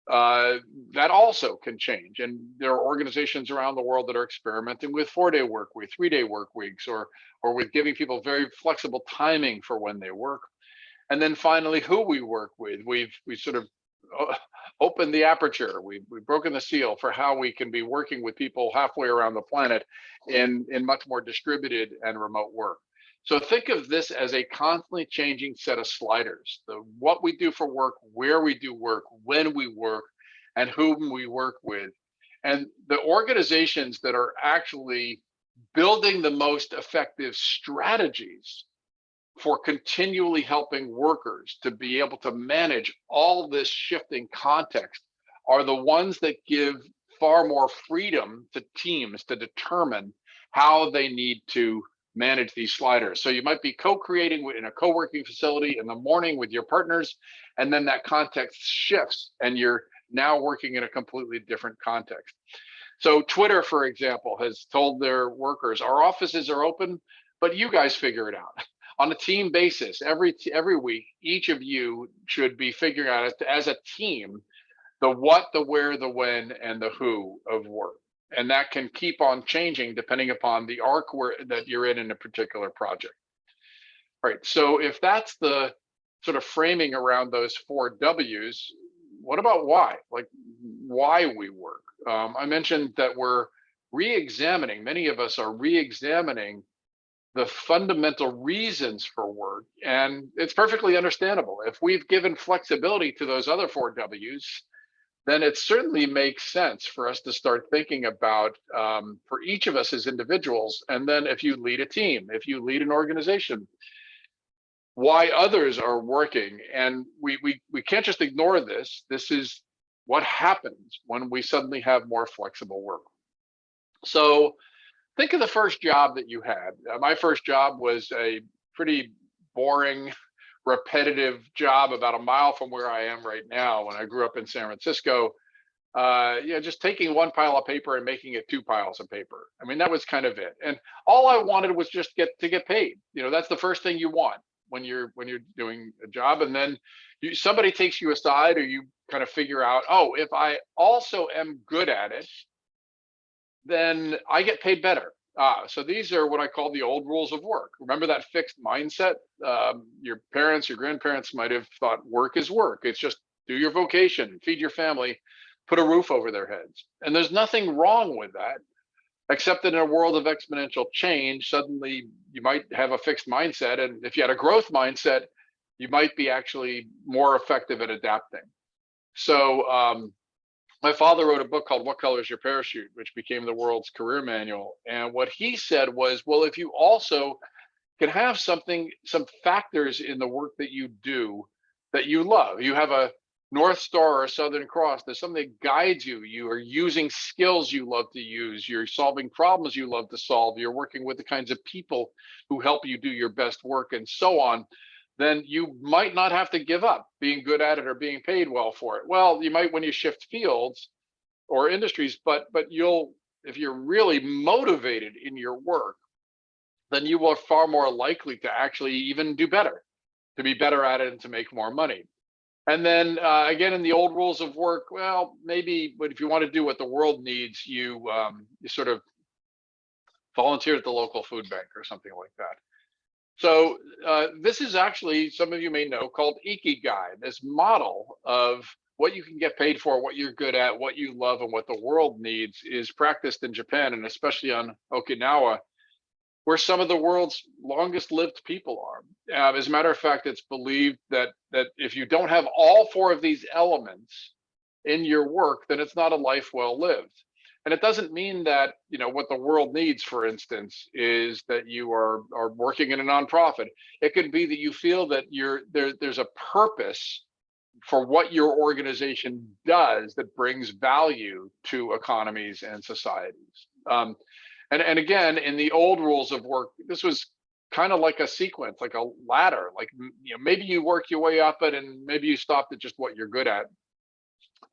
Speaker 2: that also can change, and there are organizations around the world that are experimenting with 4-day work week, 3-day work weeks, or with giving people very flexible timing for when they work. And then finally, who we work with. We sort of opened the aperture. We've broken the seal for how we can be working with people halfway around the planet in much more distributed and remote work. So think of this as a constantly changing set of sliders. What we do for work, where we do work, when we work, and whom we work with. And the organizations that are actually building the most effective strategies for continually helping workers to be able to manage all this shifting context are the ones that give far more freedom to teams to determine how they need to manage these sliders. So you might be co-creating in a co-working facility in the morning with your partners, and then that context shifts and you're now working in a completely different context. So Twitter, for example, has told their workers, our offices are open, but you guys figure it out. On a team basis, every week, each of you should be figuring out as a team the what, the where, the when, and the who of work. And that can keep on changing depending upon the arc that you're in a particular project. All right, so if that's the sort of framing around those 4 W's, what about why? Like why we work. I mentioned that we're re-examining, many of us are re-examining the fundamental reasons for work, and it's perfectly understandable. If we've given flexibility to those other 4 W's, then it certainly makes sense for us to start thinking about, for each of us as individuals, and then if you lead a team, if you lead an organization, why others are working. And we can't just ignore this. This is what happens when we suddenly have more flexible work. So think of the first job that you had. My first job was a pretty boring, repetitive job about a mile from where I am right now. When I grew up in San Francisco, just taking 1 pile of paper and making it 2 piles of paper. I mean, that was kind of it. And all I wanted was just to get paid. That's the first thing you want when you're doing a job. And then somebody takes you aside, or you kind of figure out, oh, if I also am good at it, then I get paid better. So these are what I call the old rules of work. Remember that fixed mindset? Your parents, your grandparents might have thought work is work. It's just do your vocation, feed your family, put a roof over their heads. And there's nothing wrong with that, except that in a world of exponential change, suddenly you might have a fixed mindset. And if you had a growth mindset, you might be actually more effective at adapting. So my father wrote a book called What Color Is Your Parachute, which became the world's career manual. And what he said was, well, if you also can have some factors in the work that you do that you love, you have a North Star or a Southern Cross, there's something that guides you, you are using skills you love to use, you're solving problems you love to solve, you're working with the kinds of people who help you do your best work, and so on, then you might not have to give up being good at it or being paid well for it. Well, you might when you shift fields or industries, but if you're really motivated in your work, then you are far more likely to actually even do better, to be better at it and to make more money. And then again, in the old rules of work, well, maybe, but if you want to do what the world needs, you sort of volunteer at the local food bank or something like that. So this is actually, some of you may know, called Ikigai, this model of what you can get paid for, what you're good at, what you love, and what the world needs is practiced in Japan, and especially on Okinawa, where some of the world's longest lived people are. As a matter of fact, it's believed that if you don't have all 4 of these elements in your work, then it's not a life well lived. And it doesn't mean that, what the world needs, for instance, is that you are working in a nonprofit. It could be that you feel that there's a purpose for what your organization does that brings value to economies and societies. And again, in the old rules of work, this was kind of like a sequence, like a ladder. Like, maybe you work your way up it, and maybe you stopped at just what you're good at.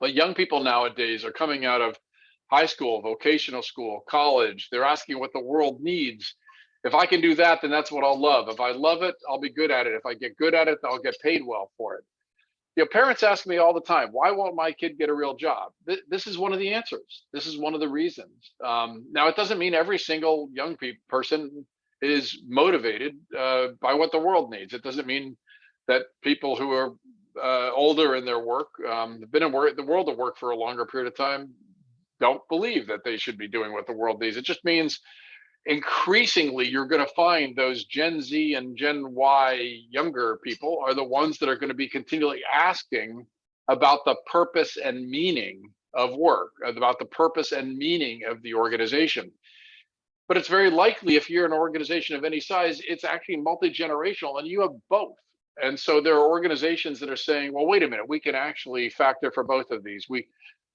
Speaker 2: But young people nowadays are coming out of high school, vocational school, college. They're asking what the world needs. If I can do that, then that's what I'll love. If I love it, I'll be good at it. If I get good at it, I'll get paid well for it. Parents ask me all the time, why won't my kid get a real job? This is one of the answers. This is one of the reasons. Now, it doesn't mean every single young person is motivated by what the world needs. It doesn't mean that people who are older in their work, have been in the world of work for a longer period of time, don't believe that they should be doing what the world needs. It just means increasingly you're going to find those Gen Z and Gen Y younger people are the ones that are going to be continually asking about the purpose and meaning of work, about the purpose and meaning of the organization. But it's very likely, if you're an organization of any size, it's actually multi-generational, and you have both. And so there are organizations that are saying, well, wait a minute, we can actually factor for both of these. We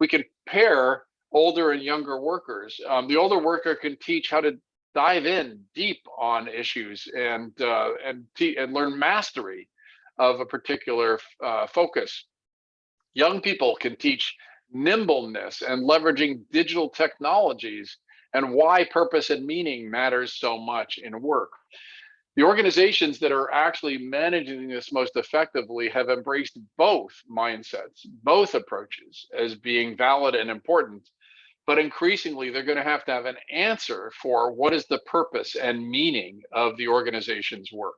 Speaker 2: can pair older and younger workers. The older worker can teach how to dive in deep on issues and learn mastery of a particular focus. Young people can teach nimbleness and leveraging digital technologies and why purpose and meaning matters so much in work. The organizations that are actually managing this most effectively have embraced both mindsets, both approaches as being valid and important, but increasingly they're going to have an answer for what is the purpose and meaning of the organization's work.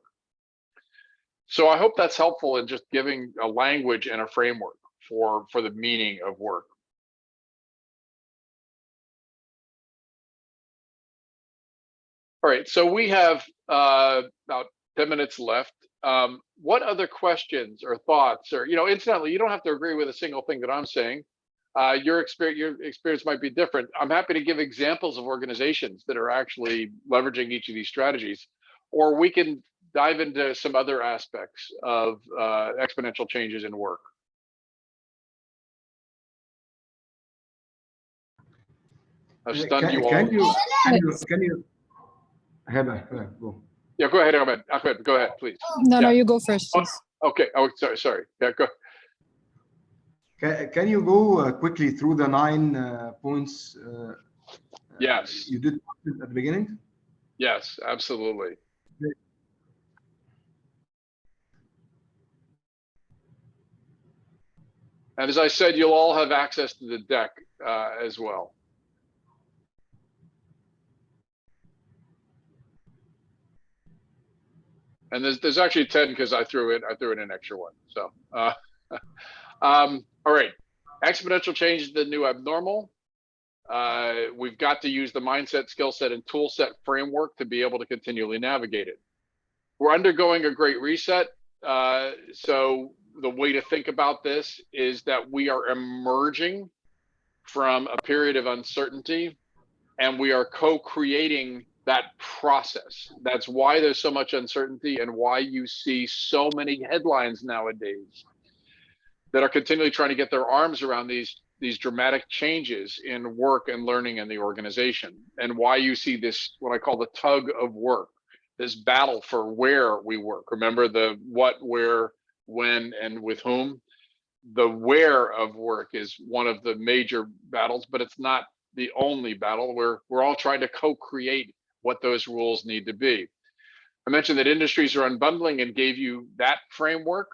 Speaker 2: So I hope that's helpful in just giving a language and a framework for the meaning of work. All right, so we have about 10 minutes left. What other questions or thoughts, or, incidentally, you don't have to agree with a single thing that I'm saying. Your experience might be different. I'm happy to give examples of organizations that are actually leveraging each of these strategies, or we can dive into some other aspects of exponential changes in work. I've stunned you all.
Speaker 3: Can you go.
Speaker 2: Yeah, go ahead, Ahmed. Ahmed, go ahead, please.
Speaker 4: No, you go first, please.
Speaker 2: Okay. Oh, sorry. Yeah, go.
Speaker 3: Can you go quickly through the 9 points?
Speaker 2: Yes.
Speaker 3: You did at the beginning?
Speaker 2: Yes, absolutely. And as I said, you'll all have access to the deck as well. And there's actually 10 because I threw in an extra one. So, all right, exponential change is the new abnormal. We've got to use the mindset, skill set, and tool set framework to be able to continually navigate it. We're undergoing a great reset. So the way to think about this is that we are emerging from a period of uncertainty, and we are co-creating that process. That's why there's so much uncertainty and why you see so many headlines nowadays that are continually trying to get their arms around these dramatic changes in work and learning in the organization, and why you see this, what I call the tug of work, this battle for where we work. Remember the what, where, when, and with whom. The where of work is one of the major battles, but it's not the only battle. We're all trying to co-create what those rules need to be. I mentioned that industries are unbundling and gave you that framework.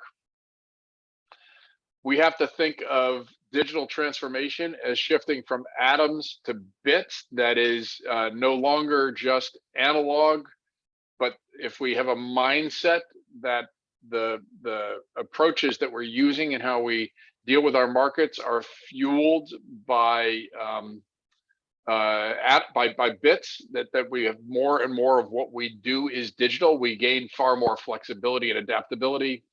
Speaker 2: We have to think of digital transformation as shifting from atoms to bits. That is no longer just analog, but if we have a mindset that the approaches that we're using and how we deal with our markets are fueled by bits, that we have more and more of what we do is digital, we gain far more flexibility and adaptability.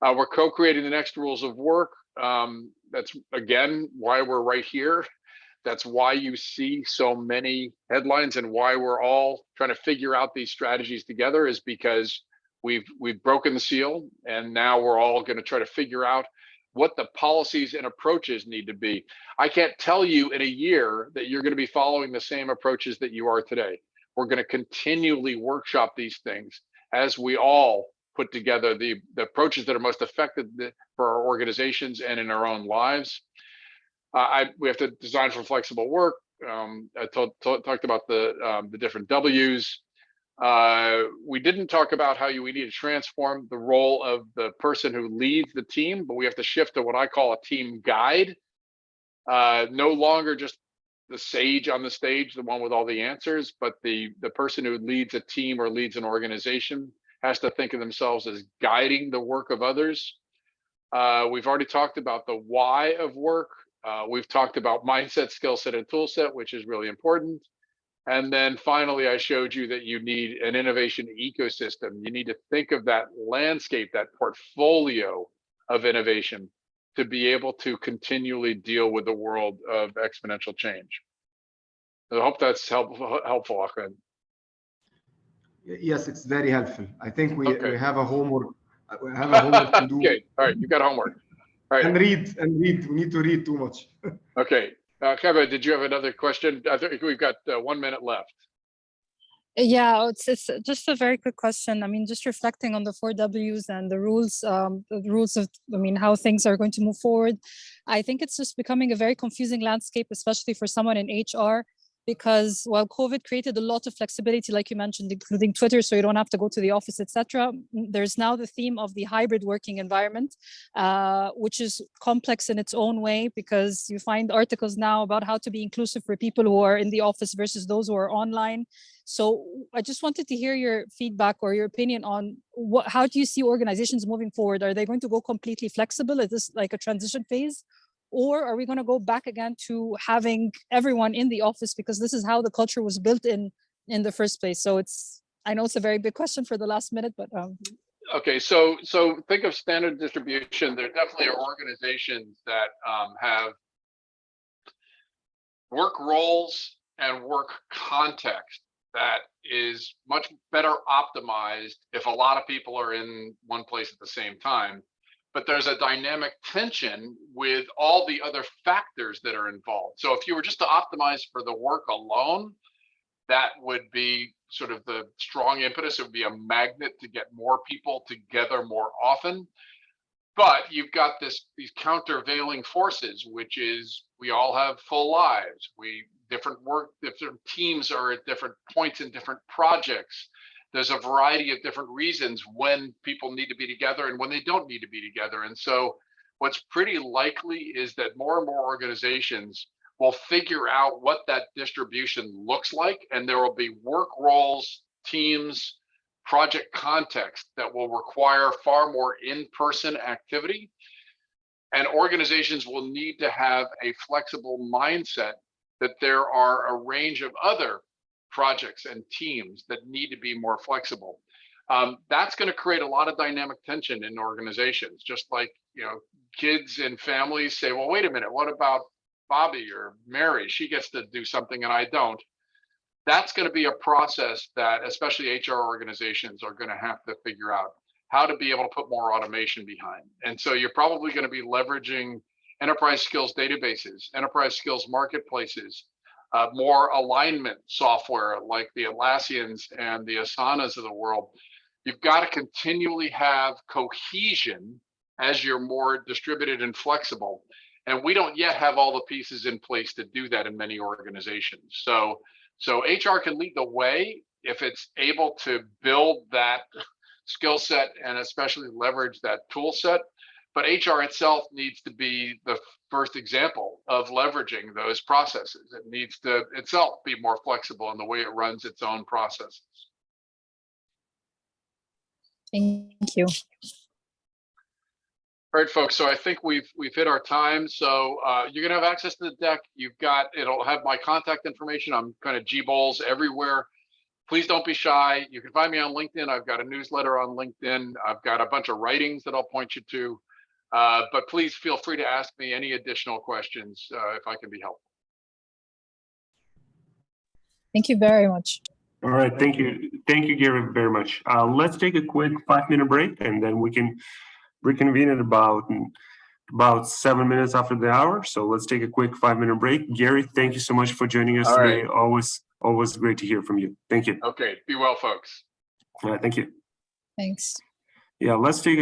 Speaker 2: We're co-creating the next rules of work. That's again why we're right here. That's why you see so many headlines and why we're all trying to figure out these strategies together, is because we've broken the seal, and now we're all going to try to figure out what the policies and approaches need to be. I can't tell you in a year that you're going to be following the same approaches that you are today. We're going to continually workshop these things as we all put together the approaches that are most effective for our organizations and in our own lives. We have to design for flexible work. I talked about the different W's. We didn't talk about how we need to transform the role of the person who leads the team, but we have to shift to what I call a team guide. No longer just the sage on the stage, the one with all the answers, but the person who leads a team or leads an organization has to think of themselves as guiding the work of others. We've already talked about the why of work. We've talked about mindset, skill set, and tool set, which is really important. And then finally, I showed you that you need an innovation ecosystem. You need to think of that landscape, that portfolio of innovation, to be able to continually deal with the world of exponential change. I hope that's helpful, Ahmed.
Speaker 3: Yes, it's very helpful. I think we have a homework. We have
Speaker 2: a homework to do. Okay, all right, you got homework. All right.
Speaker 3: And read. We need to read too much.
Speaker 2: Okay. Kevin, did you have another question? I think we've got 1 minute left.
Speaker 4: Yeah, it's just a very quick question. I mean, just reflecting on the 4Ws and the rules of, I mean, how things are going to move forward. I think it's just becoming a very confusing landscape, especially for someone in HR, because while COVID created a lot of flexibility, like you mentioned, including Twitter, so you don't have to go to the office, etc. There's now the theme of the hybrid working environment, which is complex in its own way, because you find articles now about how to be inclusive for people who are in the office versus those who are online. So I just wanted to hear your feedback or your opinion on how do you see organizations moving forward? Are they going to go completely flexible? Is this like a transition phase? Or are we going to go back again to having everyone in the office, because this is how the culture was built in the first place? So I know it's a very big question for the last minute, but
Speaker 2: Okay, so think of standard distribution. There definitely are organizations that have work roles and work context that is much better optimized if a lot of people are in one place at the same time. But there's a dynamic tension with all the other factors that are involved. So if you were just to optimize for the work alone, that would be sort of the strong impetus. It would be a magnet to get more people together more often. But you've got these countervailing forces, which is we all have full lives. Different teams are at different points in different projects. There's a variety of different reasons when people need to be together and when they don't need to be together. And so what's pretty likely is that more and more organizations will figure out what that distribution looks like, and there will be work roles, teams, project context that will require far more in-person activity. And organizations will need to have a flexible mindset that there are a range of other projects and teams that need to be more flexible. That's going to create a lot of dynamic tension in organizations. Just like, kids and families say, well, wait a minute, what about Bobby or Mary? She gets to do something and I don't. That's going to be a process that especially HR organizations are going to have to figure out how to be able to put more automation behind. And so you're probably going to be leveraging enterprise skills databases, enterprise skills marketplaces, more alignment software like the Atlassians and the Asanas of the world. You've got to continually have cohesion as you're more distributed and flexible. And we don't yet have all the pieces in place to do that in many organizations. So HR can lead the way if it's able to build that skill set and especially leverage that tool set. But HR itself needs to be the first example of leveraging those processes. It needs to itself be more flexible in the way it runs its own processes.
Speaker 4: thank you.
Speaker 2: All right, folks. So I think we've hit our time. So you're gonna have access to the deck. It'll have my contact information. I'm kind of G-Bowles everywhere. Please don't be shy. You can find me on LinkedIn. I've got a newsletter on LinkedIn. I've got a bunch of writings that I'll point you to. But please feel free to ask me any additional questions if I can be helpful.
Speaker 4: Thank you very much.
Speaker 1: All right, thank you, Gary, very much. Let's take a quick 5-minute break, and then we can reconvene at about 7 minutes after the hour. So let's take a quick 5-minute break. Gary, thank you so much for joining us today.
Speaker 2: Right.
Speaker 1: Always great to hear from you. Thank you.
Speaker 2: Okay, be well, folks.
Speaker 1: All right, thank you.
Speaker 4: Thanks.
Speaker 1: Yeah, let's take a